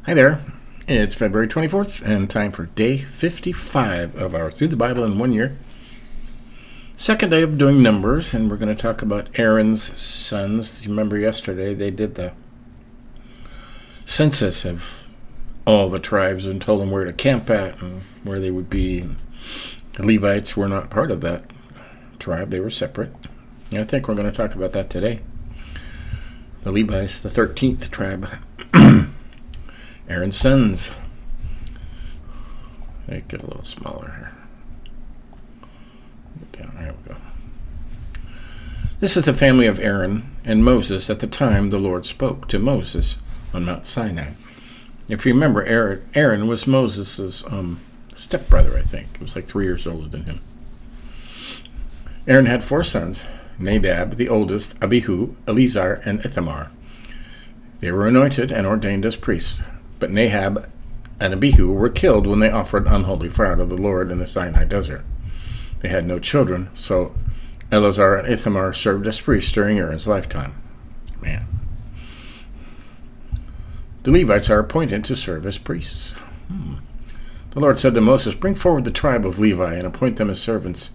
Hi there. It's February 24th and time for day 55 of our Through the Bible in 1 Year. Second day of doing numbers, and we're going to talk about Aaron's sons. You remember yesterday they did the census of all the tribes and told them where to camp at and where they would be. The Levites were not part of that tribe. They were separate. And I think we're going to talk about that today. The Levites, the 13th tribe. Aaron's sons. Make it a little smaller here. Down, there we go. This is the family of Aaron and Moses at the time the Lord spoke to Moses on Mount Sinai. If you remember, Aaron was Moses' stepbrother, I think. He was like 3 years older than him. Aaron had 4 sons: Nadab, the oldest, Abihu, Eleazar, and Ithamar. They were anointed and ordained as priests. But Nadab and Abihu were killed when they offered unholy fire to the Lord in the Sinai desert. They had no children, so Eleazar and Ithamar served as priests during Aaron's lifetime. Man. The Levites are appointed to serve as priests. The Lord said to Moses, "Bring forward the tribe of Levi and appoint them as servants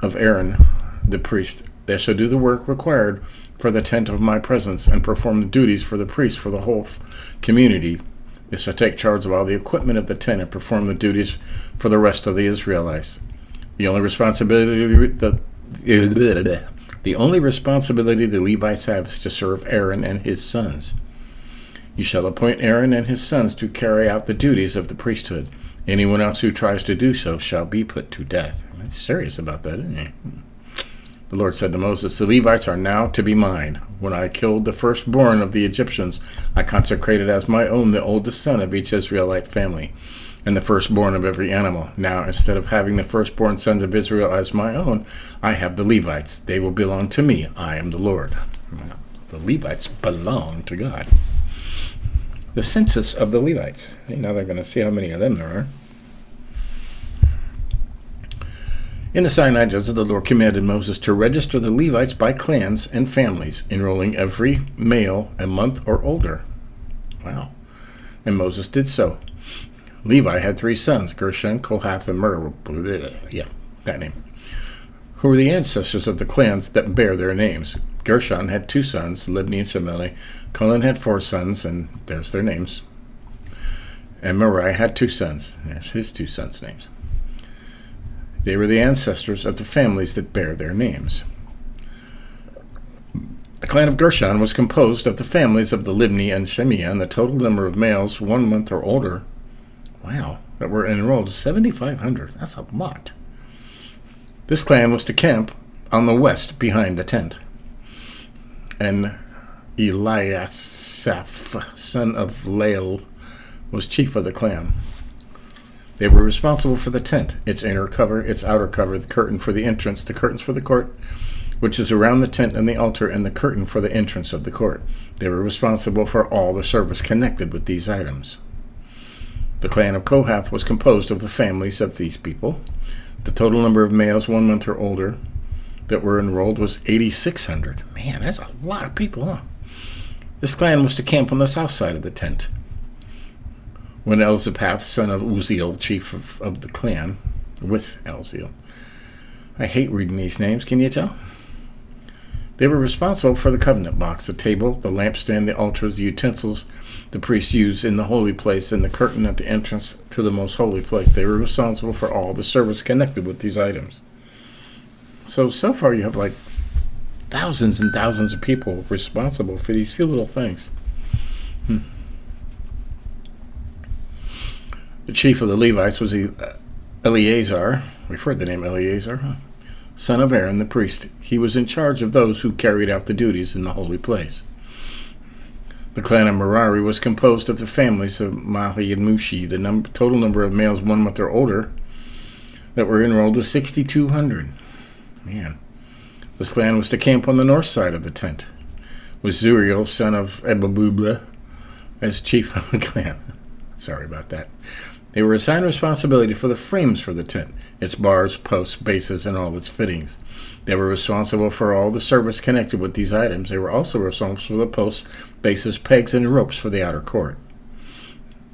of Aaron the priest. They shall do the work required for the tent of my presence and perform the duties for the priest for the whole community. They shall take charge of all the equipment of the tent and perform the duties for the rest of the Israelites. The only responsibility the Levites have is to serve Aaron and his sons. You shall appoint Aaron and his sons to carry out the duties of the priesthood. Anyone else who tries to do so shall be put to death." He's serious about that, isn't he? The Lord said to Moses, "The Levites are now to be mine. When I killed the firstborn of the Egyptians, I consecrated as my own the oldest son of each Israelite family, and the firstborn of every animal. Now, instead of having the firstborn sons of Israel as my own, I have the Levites. They will belong to me. I am the Lord." The Levites belong to God. The census of the Levites. Now they're going to see how many of them there are. In the Sinai desert, the Lord commanded Moses to register the Levites by clans and families, enrolling every male a month or older. Wow. And Moses did so. Levi had 3 sons, Gershon, Kohath, and Merari. Yeah, that name. Who were the ancestors of the clans that bear their names. Gershon had 2 sons, Libni and Shimei. Conan had 4 sons, and there's their names. And Merari had 2 sons. There's his 2 sons' names. They were the ancestors of the families that bear their names. The clan of Gershon was composed of the families of the Libni and Shimei, and the total number of males 1 month or older, that were enrolled, 7,500. That's a lot. This clan was to camp on the west behind the tent. And Eliasaph, son of Lael, was chief of the clan. They were responsible for the tent, its inner cover, its outer cover, the curtain for the entrance, the curtains for the court, which is around the tent and the altar, and the curtain for the entrance of the court. They were responsible for all the service connected with these items. The clan of Kohath was composed of the families of these people. The total number of males 1 month or older that were enrolled was 8,600. Man, that's a lot of people, huh? This clan was to camp on the south side of the tent. When Elzaphath, son of Uzziel, chief of the clan, with Elziel. I hate reading these names, can you tell? They were responsible for the covenant box, the table, the lampstand, the altars, the utensils the priests used in the holy place, and the curtain at the entrance to the most holy place. They were responsible for all the service connected with these items. So far you have like thousands and thousands of people responsible for these few little things. The chief of the Levites was Eleazar. We've heard the name Eleazar, huh? Son of Aaron the priest. He was in charge of those who carried out the duties in the holy place. The clan of Merari was composed of the families of Mahli and Mushi. The total number of males 1 month or older that were enrolled was 6,200. Man. This clan was to camp on the north side of the tent, with Zuriel, son of Ebabubla, as chief of the clan. Sorry about that. They were assigned responsibility for the frames for the tent, its bars, posts, bases, and all its fittings. They were responsible for all the service connected with these items. They were also responsible for the posts, bases, pegs, and ropes for the outer court.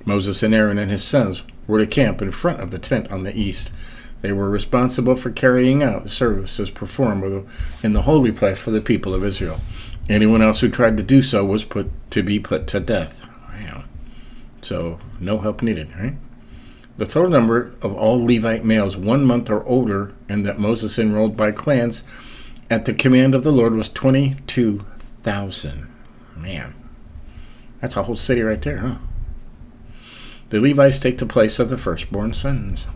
Moses and Aaron and his sons were to camp in front of the tent on the east. They were responsible for carrying out the services performed in the holy place for the people of Israel. Anyone else who tried to do so was put to death. Wow. So, no help needed, right? The total number of all Levite males 1 month or older and that Moses enrolled by clans at the command of the Lord was 22,000. Man, that's a whole city right there, huh? The Levites take the place of the firstborn sons.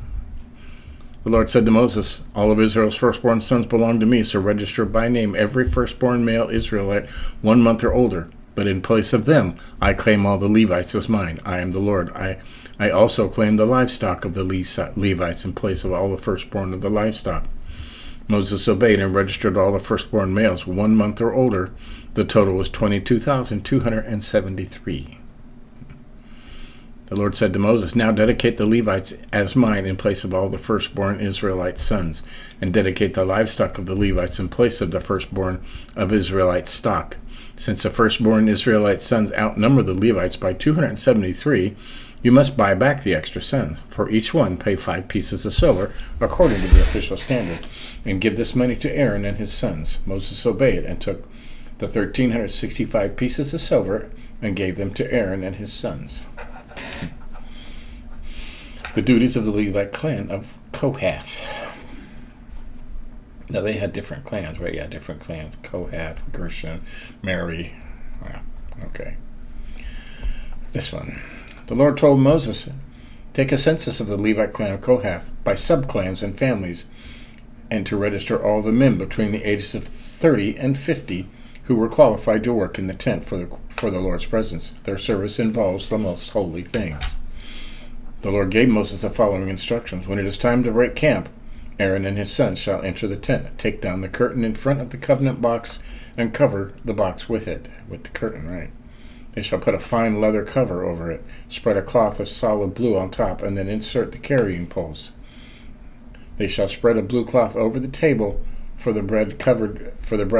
The Lord said to Moses, all of Israel's firstborn sons belong to me, so register by name every firstborn male Israelite 1 month or older. But in place of them, I claim all the Levites as mine. I am the Lord. I also claim the livestock of the Levites in place of all the firstborn of the livestock. Moses obeyed and registered all the firstborn males 1 month or older. The total was 22,273. The Lord said to Moses, now dedicate the Levites as mine in place of all the firstborn Israelite sons, and dedicate the livestock of the Levites in place of the firstborn of Israelite stock. Since the firstborn Israelite sons outnumber the Levites by 273, you must buy back the extra sons. For each one, pay 5 pieces of silver, according to the official standard, and give this money to Aaron and his sons. Moses obeyed and took the 1,365 pieces of silver and gave them to Aaron and his sons. The duties of the Levite clan of Kohath. Now, they had different clans, right? Yeah, different clans. Kohath, Gershon, Merari. Well, okay. This one. The Lord told Moses, take a census of the Levite clan of Kohath by subclans and families, and to register all the men between the ages of 30 and 50 who were qualified to work in the tent for the Lord's presence. Their service involves the most holy things. The Lord gave Moses the following instructions. When it is time to break camp, Aaron and his sons shall enter the tent, take down the curtain in front of the covenant box, and cover the box with it, with the curtain, right? They shall put a fine leather cover over it, spread a cloth of solid blue on top, and then insert the carrying poles. They shall spread a blue cloth over the table for the bread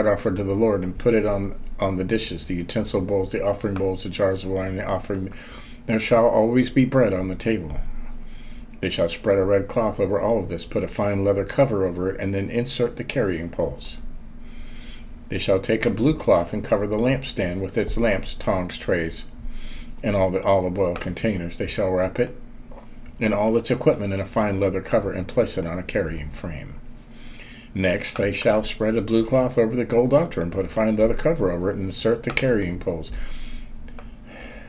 offered to the Lord, and put it on the dishes, the utensil bowls, the offering bowls, the jars of wine, the offering. There shall always be bread on the table. They shall spread a red cloth over all of this, put a fine leather cover over it, and then insert the carrying poles. They shall take a blue cloth and cover the lampstand with its lamps, tongs, trays, and all the olive oil containers. They shall wrap it and all its equipment in a fine leather cover and place it on a carrying frame. Next, they shall spread a blue cloth over the gold altar and put a fine leather cover over it and insert the carrying poles.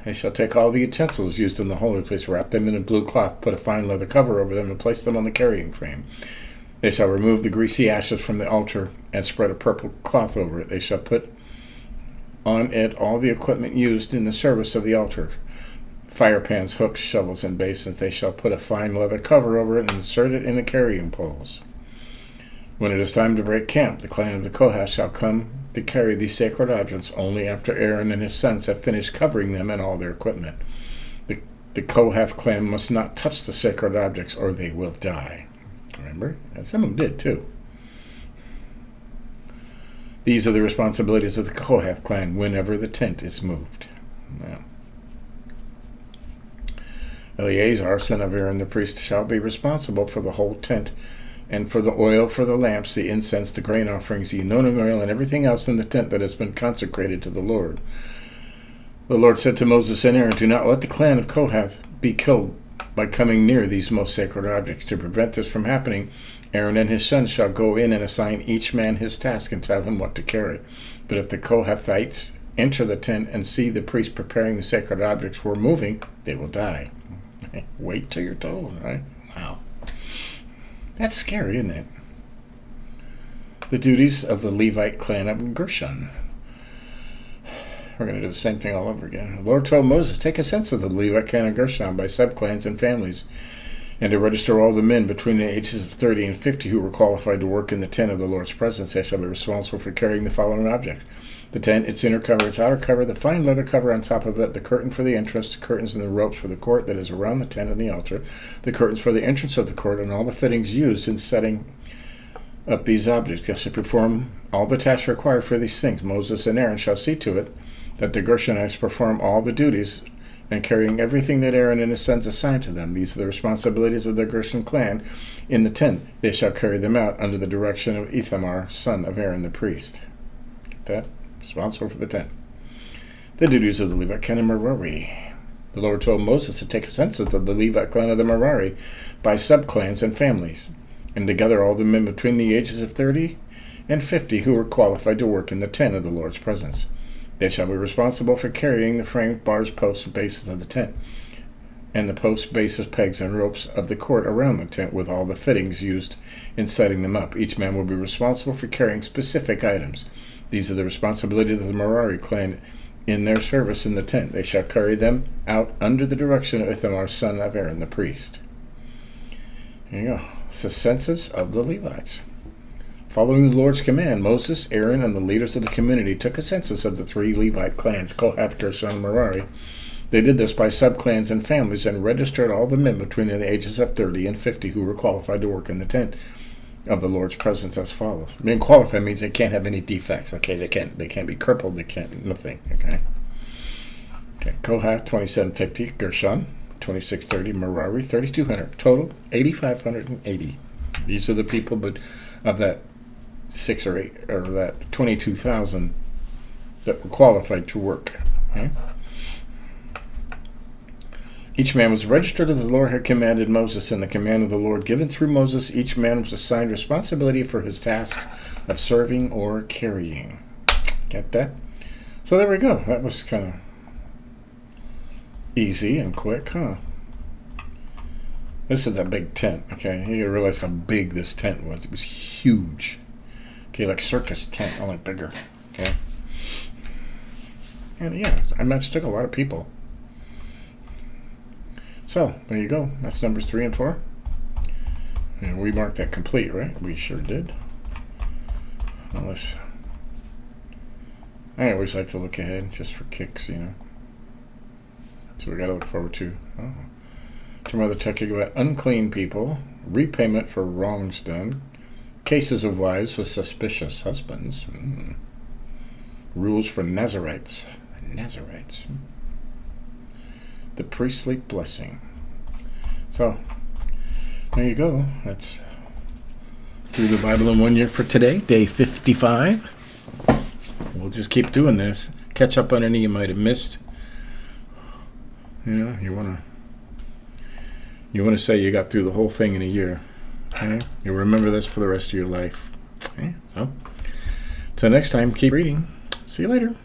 They shall take all the utensils used in the holy place, wrap them in a blue cloth, put a fine leather cover over them, and place them on the carrying frame. They shall remove the greasy ashes from the altar and spread a purple cloth over it. They shall put on it all the equipment used in the service of the altar, fire pans, hooks, shovels, and basins. They shall put a fine leather cover over it and insert it in the carrying poles. When it is time to break camp, the clan of the Kohath shall come to carry these sacred objects only after Aaron and his sons have finished covering them and all their equipment. The Kohath clan must not touch the sacred objects or they will die. Remember? And some of them did too. These are the responsibilities of the Kohath clan whenever the tent is moved. Now, Eleazar, son of Aaron the priest, shall be responsible for the whole tent, and for the oil for the lamps, the incense, the grain offerings, the anointing oil, and everything else in the tent that has been consecrated to the Lord. The Lord said to Moses and Aaron, do not let the clan of Kohath be killed by coming near these most sacred objects. To prevent this from happening, Aaron and his sons shall go in and assign each man his task and tell him what to carry. But if the Kohathites enter the tent and see the priest preparing the sacred objects for moving, they will die. Wait till you're told, right? Wow. That's scary, isn't it? The duties of the Levite clan of Gershon. We're going to do the same thing all over again. The Lord told Moses, take a census of the Levite clan of Gershon by subclans and families, and to register all the men between the ages of 30 and 50 who were qualified to work in the tent of the Lord's presence. They shall be responsible for carrying the following objects: the tent, its inner cover, its outer cover, the fine leather cover on top of it, the curtain for the entrance, the curtains and the ropes for the court that is around the tent and the altar, the curtains for the entrance of the court, and all the fittings used in setting up these objects. They shall perform all the tasks required for these things. Moses and Aaron shall see to it that the Gershonites perform all the duties and carrying everything that Aaron and his sons assigned to them. These are the responsibilities of the Gershon clan in the tent. They shall carry them out under the direction of Ithamar, son of Aaron the priest. Get that? Responsible for the tent. The duties of the Levite clan of Merari. The Lord told Moses to take a census of the Levite clan of the Merari by subclans and families, and to gather all the men between the ages of 30 and 50 who were qualified to work in the tent of the Lord's presence. They shall be responsible for carrying the frame, bars, posts, and bases of the tent, and the posts, bases, pegs, and ropes of the court around the tent with all the fittings used in setting them up. Each man will be responsible for carrying specific items. These are the responsibilities of the Merari clan in their service in the tent. They shall carry them out under the direction of Ithamar, son of Aaron the priest. There you go. It's the census of the Levites. Following the Lord's command, Moses, Aaron, and the leaders of the community took a census of the 3 Levite clans, Kohath, Gershon, and Merari. They did this by subclans and families and registered all the men between the ages of 30 and 50 who were qualified to work in the tent of the Lord's presence as follows. Being qualified means they can't have any defects. Okay, they can't be crippled. They can't nothing. Okay. Kohath 2750, Gershon 2630, Merari 3200. Total 8580. These are the people, but of that 6 or 8 or that 22,000 that were qualified to work. Okay? Each man was registered as the Lord had commanded Moses. In the command of the Lord given through Moses, each man was assigned responsibility for his tasks of serving or carrying. Get that? So there we go. That was kind of easy and quick, huh? This is a big tent, okay? You gotta realize how big this tent was. It was huge. Okay, like circus tent, only bigger, okay? And yeah, I imagine it took a lot of people. So, there you go. That's numbers 3 and 4. And we marked that complete, right? We sure did. I always like to look ahead, just for kicks, you know. So we got to look forward to. Tomorrow, talking about unclean people, repayment for wrongs done, cases of wives with suspicious husbands, rules for Nazarites, the priestly blessing. So, there you go. That's through the Bible in 1 year for today, day 55. We'll just keep doing this. Catch up on any you might have missed. You know, you want to say you got through the whole thing in a year. Okay? You'll remember this for the rest of your life. Okay? So, till next time, keep reading. See you later.